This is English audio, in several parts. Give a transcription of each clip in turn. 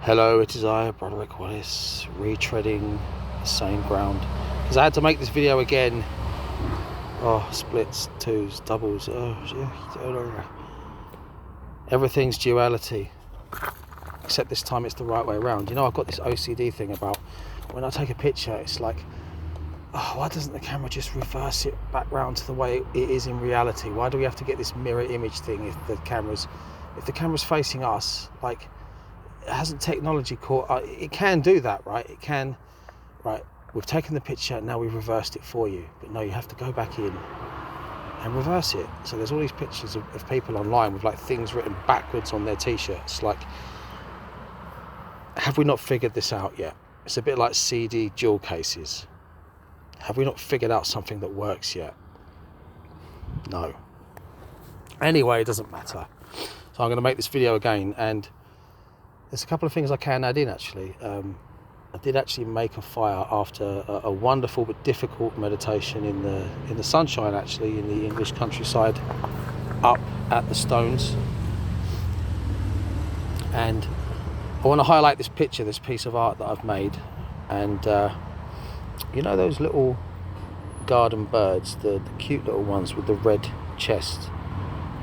Hello, it is I, Broderick Wallace, retreading the same ground. Because I had to make this video again. Oh, splits, twos, doubles. Oh, yeah. Everything's duality. Except this time it's the right way around. You know, I've got this OCD thing about when I take a picture, it's like, oh, why doesn't the camera just reverse it back round to the way it is in reality? Why do we have to get this mirror image thing if the camera's facing us? Like, hasn't technology caught? It can do that, right? It can, right? We've taken the picture, now we've reversed it for you. But no, you have to go back in and reverse it. So there's all these pictures of people online with like things written backwards on their t-shirts. Like, have we not figured this out yet? It's a bit like CD jewel cases. Have we not figured out something that works yet? No. Anyway, it doesn't matter. So I'm going to make this video again, and there's a couple of things I can add in actually. I did actually make a fire after a wonderful but difficult meditation in the sunshine, actually, in the English countryside, up at the stones. And I want to highlight this picture, this piece of art that I've made. And you know those little garden birds, the cute little ones with the red chest,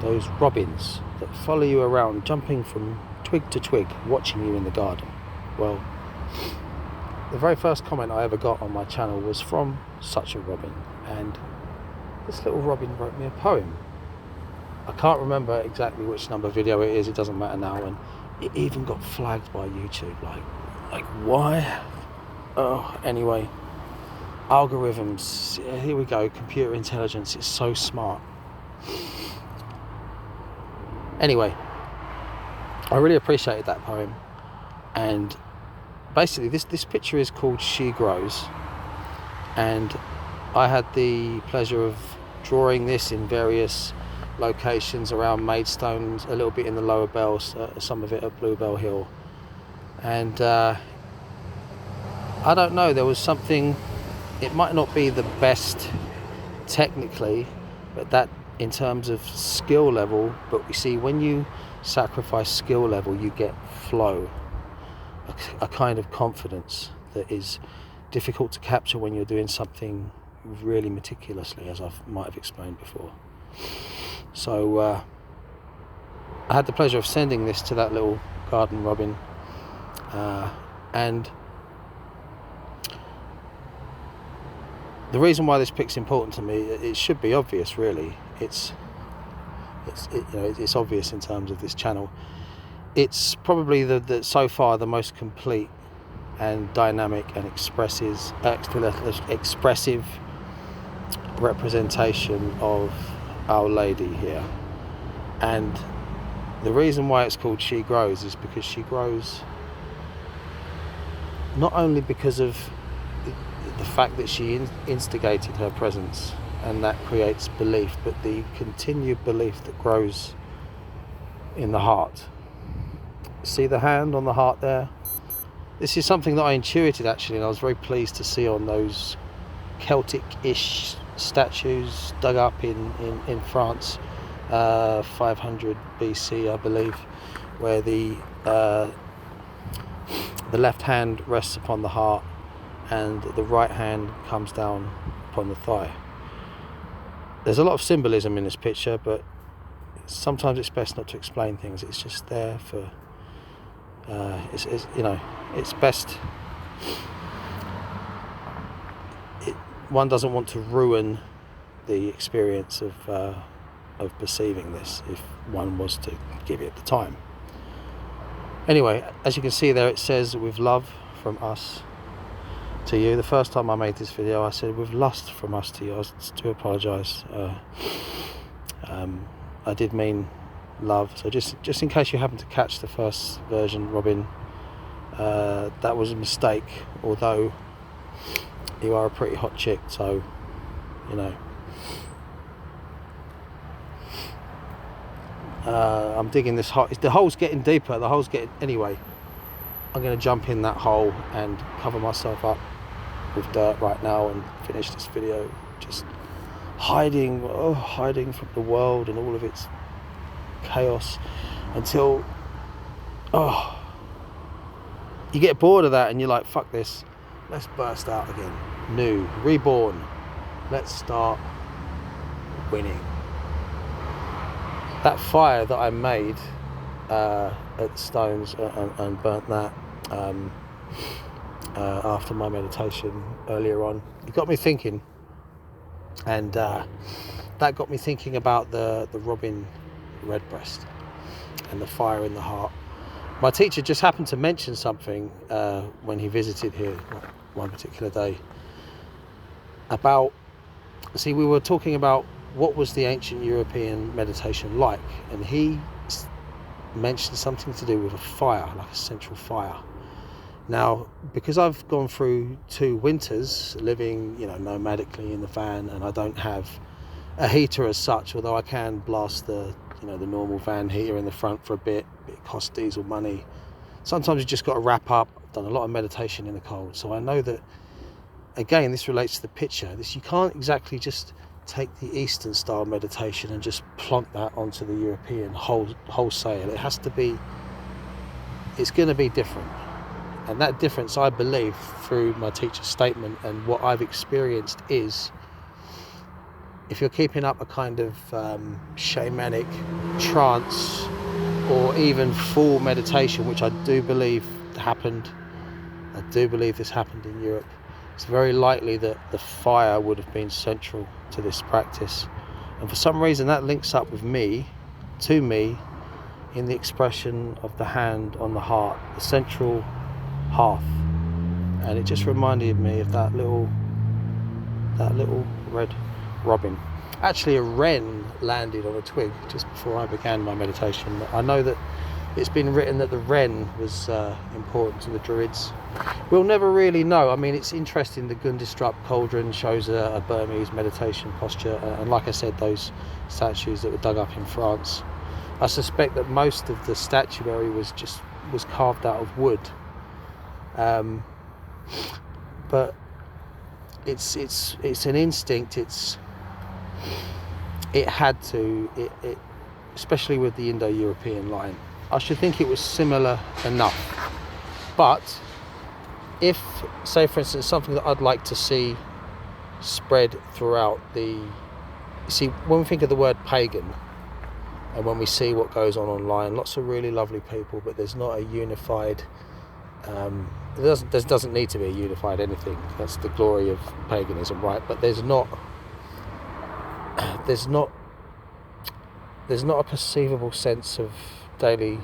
those robins that follow you around, jumping from twig to twig, watching you in the garden? Well, the very first comment I ever got on my channel was from such a robin, and this little robin wrote me a poem. I can't remember exactly which number video it is, it doesn't matter now, and it even got flagged by YouTube. Like why? Oh, anyway, algorithms, here we go, computer intelligence is so smart. Anyway, I really appreciated that poem, and basically this picture is called She Grows, and I had the pleasure of drawing this in various locations around Maidstone, a little bit in the Lower Bells, some of it at Bluebell Hill, and I don't know, there was something, it might not be the best technically, but that in terms of skill level, but we see when you sacrifice skill level you get flow, a kind of confidence that is difficult to capture when you're doing something really meticulously, as I might have explained before. So I had the pleasure of sending this to that little garden robin, and the reason why this pic's important to me, it should be obvious really. It's obvious in terms of this channel. It's probably the so far the most complete and dynamic and expressive representation of Our Lady here. And the reason why it's called She Grows is because she grows not only because of the fact that she instigated her presence, and that creates belief, but the continued belief that grows in the heart. See the hand on the heart there? This is something that I intuited actually, and I was very pleased to see on those Celtic-ish statues dug up in France, 500 BC I believe, where the left hand rests upon the heart and the right hand comes down upon the thigh. There's a lot of symbolism in this picture, but sometimes it's best not to explain things. It's just there for it's best. One doesn't want to ruin the experience of perceiving this if one was to give it the time. Anyway, as you can see there, it says, "With love from us to you." The first time I made this video I said "with lust from us to you." I do apologise. I did mean love, so just in case you happen to catch the first version, Robin, that was a mistake, although you are a pretty hot chick, so you know. I'm digging this hole. The hole's getting deeper, anyway, I'm going to jump in that hole and cover myself up with dirt right now and finish this video just hiding from the world and all of its chaos until you get bored of that and you're like, fuck this, let's burst out again, new, reborn, let's start winning. That fire that I made at Stones and burnt that after my meditation earlier on, it got me thinking, and that got me thinking about the robin redbreast and the fire in the heart. My teacher just happened to mention something when he visited here one particular day about, see, we were talking about what was the ancient European meditation like, and he mentioned something to do with a fire, like a central fire. Now, because I've gone through 2 winters living, nomadically in the van, and I don't have a heater as such, although I can blast the normal van heater in the front for a bit. It costs diesel money. Sometimes you just got to wrap up. I've done a lot of meditation in the cold, so I know that, again, this relates to the picture. You can't exactly just take the Eastern style meditation and just plonk that onto the European wholesale. It has to be, it's going to be different. And that difference, I believe, through my teacher's statement and what I've experienced, is if you're keeping up a kind of shamanic trance or even full meditation, which I do believe happened, I do believe this happened in Europe, it's very likely that the fire would have been central to this practice. And for some reason that links up with me, in the expression of the hand on the heart, the central hearth. And it just reminded me of that little red robin. Actually, a wren landed on a twig just before I began my meditation. I know that it's been written that the wren was important to the Druids. We'll never really know. I mean, it's interesting, the Gundistrup cauldron shows a Burmese meditation posture, and like I said, those statues that were dug up in France, I suspect that most of the statuary was carved out of wood. But it's an instinct. It had to, especially with the Indo-European line. I should think it was similar enough. But if, say for instance, something that I'd like to see spread throughout see, when we think of the word pagan, and when we see what goes on online, lots of really lovely people, but there's not a unified, there doesn't need to be a unified anything. That's the glory of paganism, right? But there's not a perceivable sense of daily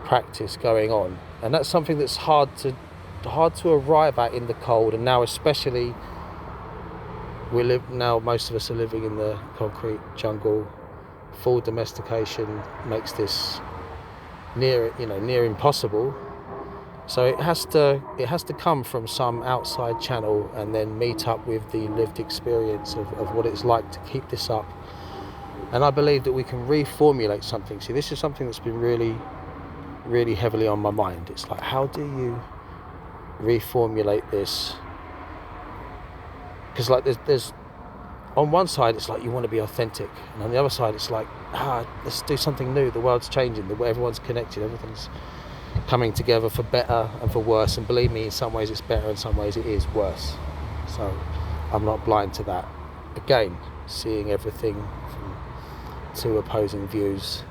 practice going on, and that's something that's hard to arrive at in the cold. And now, especially, most of us are living in the concrete jungle. Full domestication makes this near impossible. So it has to come from some outside channel and then meet up with the lived experience of what it's like to keep this up. And I believe that we can reformulate something. See, this is something that's been really, really heavily on my mind. It's like, how do you reformulate this? Because like there's on one side it's like you want to be authentic, and on the other side it's like, let's do something new. The world's changing, everyone's connected, everything's coming together for better and for worse, and believe me, in some ways it's better, in some ways it is worse. So I'm not blind to that. Again, seeing everything from 2 opposing views,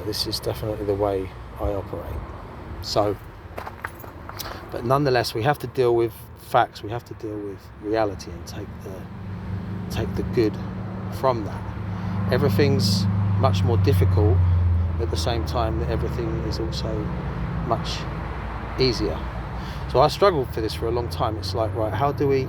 this is definitely the way I operate. So, but nonetheless, we have to deal with facts, we have to deal with reality, and take the good from that. Everything's much more difficult, at the same time that everything is also much easier. So I struggled for this for a long time. It's like, right, how do we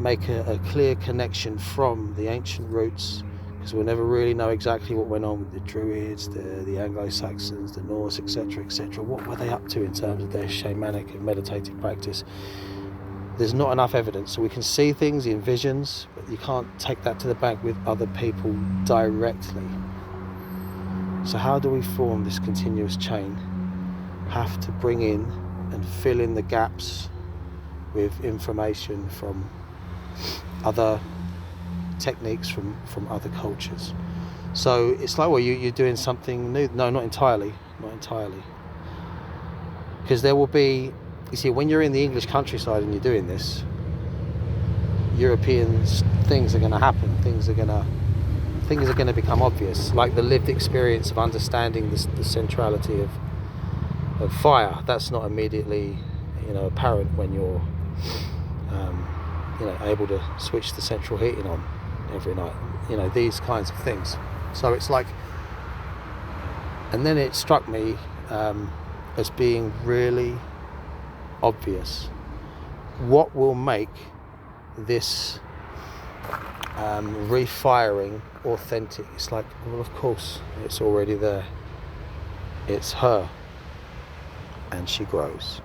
make a clear connection from the ancient roots, because we'll never really know exactly what went on with the Druids, the Anglo-Saxons, the Norse, etc., etc. What were they up to in terms of their shamanic and meditative practice? There's not enough evidence. So we can see things in visions, but you can't take that to the bank with other people directly. So how do we form this continuous chain? Have to bring in and fill in the gaps with information from other techniques, from other cultures. So it's like, well, you're doing something new. No, not entirely. Because there will be, you see, when you're in the English countryside and you're doing this, European things are going to happen. Things are going to become obvious, like the lived experience of understanding the centrality of fire. That's not immediately, apparent when you're, able to switch the central heating on every night. These kinds of things. So it's like, and then it struck me as being really obvious. What will make this refiring authentic? It's like, well, of course, it's already there. It's her, and she grows.